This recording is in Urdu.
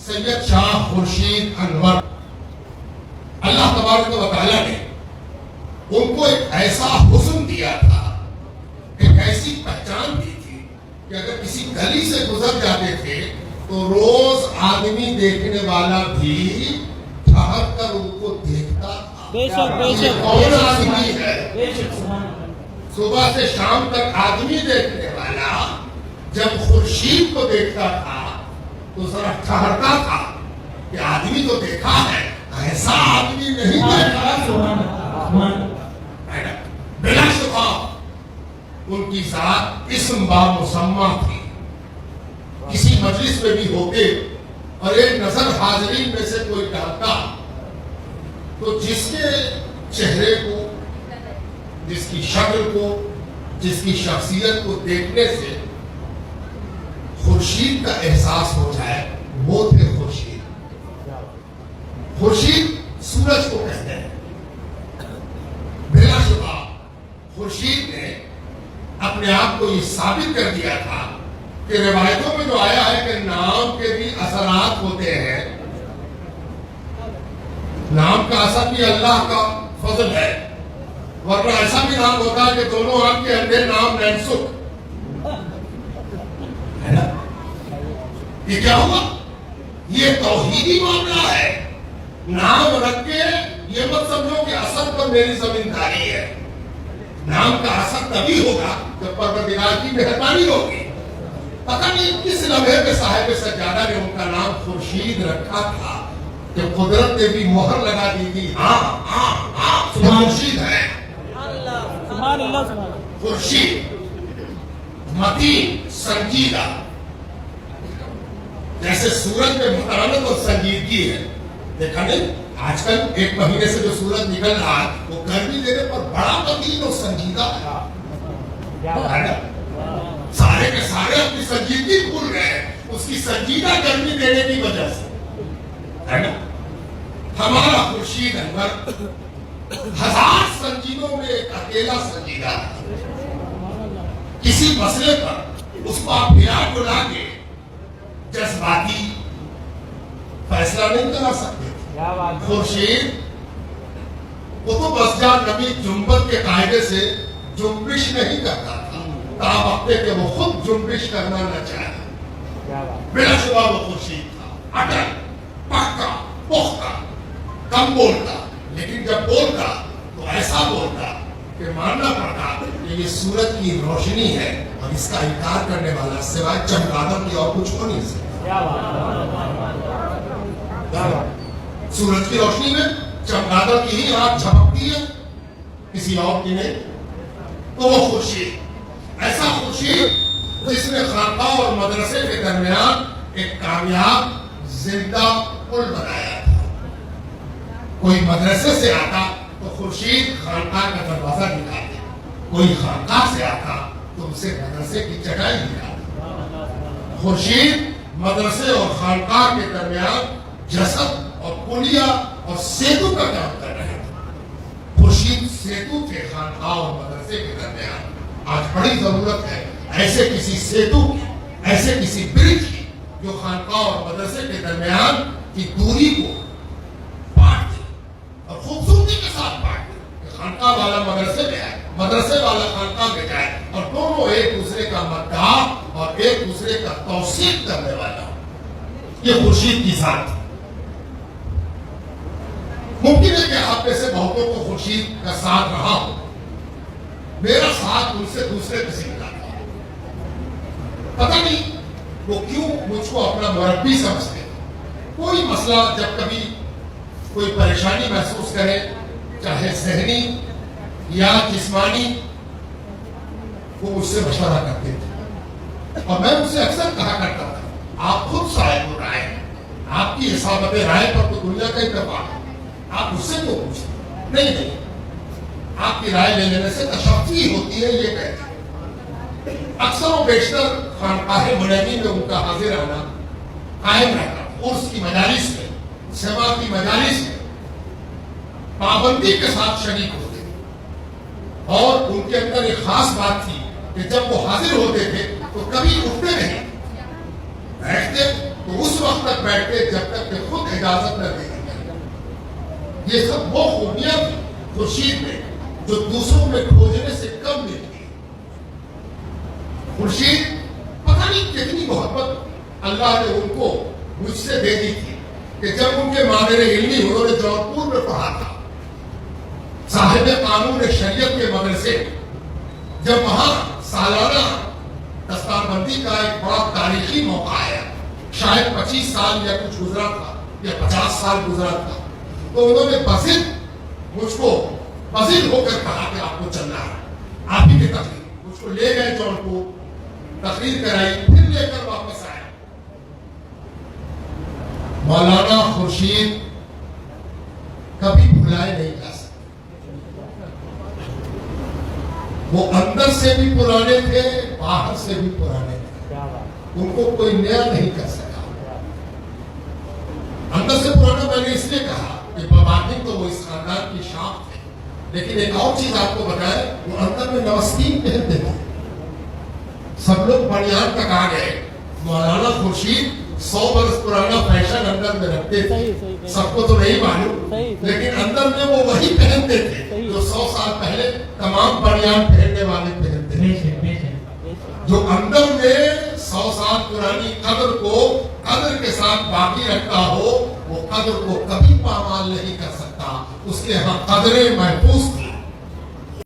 سید شاہ خورشید انور، اللہ تبارک و تعالیٰ نے ان کو ایک ایسا حسن دیا تھا، ایک ایسی پہچان دی تھی کہ اگر کسی گلی سے گزر جاتے تھے تو روز آدمی دیکھنے والا بھی ٹھہر کر ان کو دیکھتا تھا۔ یہ کون آدمی ہے؟ صبح سے شام تک آدمی دیکھنے والا جب خورشید کو دیکھتا تھا تو ذرا ٹھہرتا تھا کہ آدمی تو دیکھا ہے، ایسا آدمی نہیں دیکھا۔ بلا شبہ ان کی ذات اسم بامسمہ تھی۔ کسی مجلس میں بھی ہوتے اور ایک نظر حاضرین میں سے کوئی ٹہلتا تو جس کے چہرے کو، جس کی شکل کو، جس کی شخصیت کو دیکھنے سے خورشید کا احساس ہو جائے، وہ تھے خورشید۔ خورشید سورج کو کہتے ہیں۔ بلا شبہ خورشید نے اپنے آپ کو یہ ثابت کر دیا تھا کہ روایتوں میں جو آیا ہے کہ نام کے بھی اثرات ہوتے ہیں، نام کا اثر بھی اللہ کا فضل ہے، ورنہ ایسا بھی نام ہوتا ہے کہ دونوں آنکھ کے اندر نام نینسک ہے نا۔ یہ کیا ہوا؟ یہ توحیدی معاملہ ہے۔ نام رکھ کے یہ مت سمجھو کہ اثر پر میری زمینداری ہے۔ نام کا اثر تبھی ہوگا جب پروردگار کی مہربانی ہوگی۔ پتہ نہیں کس لمحے پہ صاحب سجادہ نے ان کا نام خورشید رکھا تھا کہ قدرت نے بھی مہر لگا دی تھی، ہاں ہاں ہاں خورشید ہے۔ خورشید متین، سنجیدہ، جیسے سورج میں متانت اور سنجیدگی ہے۔ دیکھا نہیں آج کل ایک مہینے سے جو سورج نکل رہا ہے وہ گرمی دینے پر بڑا متین اور سنجیدہ ہے۔ سارے کے سارے اپنی سنجیدگی بھول گئے ہیں اس کی سنجیدہ گرمی دینے کی وجہ سے، ہے نا۔ ہمارا خورشید انور ہزار سنجیدوں میں ایک اکیلا سنجیدہ ہے۔ کسی مسئلے پر اس کو آپ ملا ڈلا کے جذباتی فیصلہ نہیں کرا سکتے۔ خورشید قطب اشجار نبی جنبت کے قاعدے سے جنبش نہیں کرتا تھا، تاوقتے کہ وہ خود جنبش کرنا نہ چاہے۔ بلا شبہ وہ خورشید تھا، اٹل، پکا، پختہ، کم بولتا، لیکن جب بولتا تو ایسا بولتا کہ ماننا پڑتا کہ یہ سورج کی روشنی ہے اور اس کا انکار کرنے والا سوائے چمگادڑ کی اور کچھ ہو نہیں سکتا۔ سورج کی روشنی میں چمگادڑ کی ہی آنکھ جھپکتی ہے، کسی اور کی نہیں۔ تو وہ خورشید، ایسا خورشید جس نے خانقاہ اور مدرسے کے درمیان ایک کامیاب زندہ پل بنایا تھا۔ کوئی مدرسے سے آتا تو خورشید خانقاہ کا دروازہ دکھاتے، کوئی خانقاہ سے آتا تو اسے مدرسے کی چٹائی دکھاتے۔ خورشید مدرسے اور خانقاہ کے درمیان جسد اور پلیا اور سیتو کا کام کر رہے تھے۔ خورشید سیتو تھے خانقاہ اور مدرسے کے درمیان۔ آج بڑی ضرورت ہے ایسے کسی سیتو کی، ایسے کسی برج کی جو خانقاہ اور مدرسے کے درمیان کی دوری کو پاٹ دے اور خوبصورتی کے ساتھ پاٹ دے کہ خانقاہ والا مدرسے میں آئے، مدرسے والا خانقاہ میں جائے اور دونوں ایک دوسرے کا مداح اور ایک دوسرے کا توثیق کرنے والا ہو۔ یہ خورشید کی ذات۔ ممکن ہے کہ آپ میں سے بہتوں کو خورشید کا ساتھ رہا ہو، میرا ساتھ ان سے دوسرے قسم کا تھا۔ پتہ نہیں وہ کیوں مجھ کو اپنا مربی سمجھتے۔ کوئی مسئلہ جب کبھی کوئی پریشانی محسوس کرے، چاہے ذہنی یا جسمانی، وہ مجھ سے مشورہ کرتے تھے اور میں ان سے اکثر کہا کرتا تھا آپ خود صاحب الرائے ہیں، آپ کی اصابت رائے پر تو دنیا کا اتفاق ہے، آپ اس سے کیوں پوچھتے؟ نہیں، آپ کی رائے لے لینے سے تشفی ہوتی ہے، یہ کہتے ہیں۔ اکثر و بیشتر خانقاہ منعمی میں ان کا حاضر آنا قائم رہتا، عرس کی مجالس میں، سما کی مجالس میں پابندی کے ساتھ شریک ہوتے، اور ان کے اندر ایک خاص بات تھی کہ جب وہ حاضر ہوتے تھے تو کبھی اٹھتے نہیں، بیٹھتے تو اس وقت تک بیٹھتے جب تک کہ خود اجازت نہ دے دی جائے. یہ سب وہ خوبیاں تھی خورشید میں جو دوسروں میں کھوجنے سے کم ملتی. خورشید پتہ نہیں کتنی محبت اللہ نے ان کو مجھ سے دے دی تھی کہ جب ان کے ماہر علمی انہوں نے جونپور میں پڑھا تھا, صاحب قانون شریعت کے مدرسے, جب وہاں سالانہ دستار بندی کا ایک بڑا تاریخی موقع ہے, شاید 25 سال یا کچھ گزرا تھا یا 50 سال گزرا تھا, تو انہوں نے مجھ کو بزد ہو کر کہا کہ آپ کو چلنا ہے, آپ ہی کی تقریر. مجھ کو لے گئے جونپور, تقریر کرائی, پھر لے کر واپس آئے. مولانا خورشید کبھی بھلائے نہیں جا سکتے. وہ اندر سے بھی پرانے تھے, باہر سے بھی پرانے تھے. ان کو کوئی نیا نہیں کر سکا. اندر سے پرانا میں نے اس لیے کہا کہ بباطن تو وہ اس خاندان کی شان تھے, لیکن ایک اور چیز آپ کو بتائیں, وہ اندر میں نوستین پہنتے تھے. سب لوگ بنیان تک آ گئے. مولانا خورشید 100 برس پرانا فیشن اندر میں رکھتے تھے. سب کو تو نہیں معلوم, لیکن اندر میں وہ وہی پہنتے تھے جو 100 سال پہلے تمام بنیان پہننے والے پہنتے تھے. جو اندر میں 100 سال پرانی قدر کو قدر کے ساتھ باقی رکھتا ہو, وہ قدر کو کبھی پامال نہیں کر سکتا. اس کے ہاں قدریں محفوظ تھی.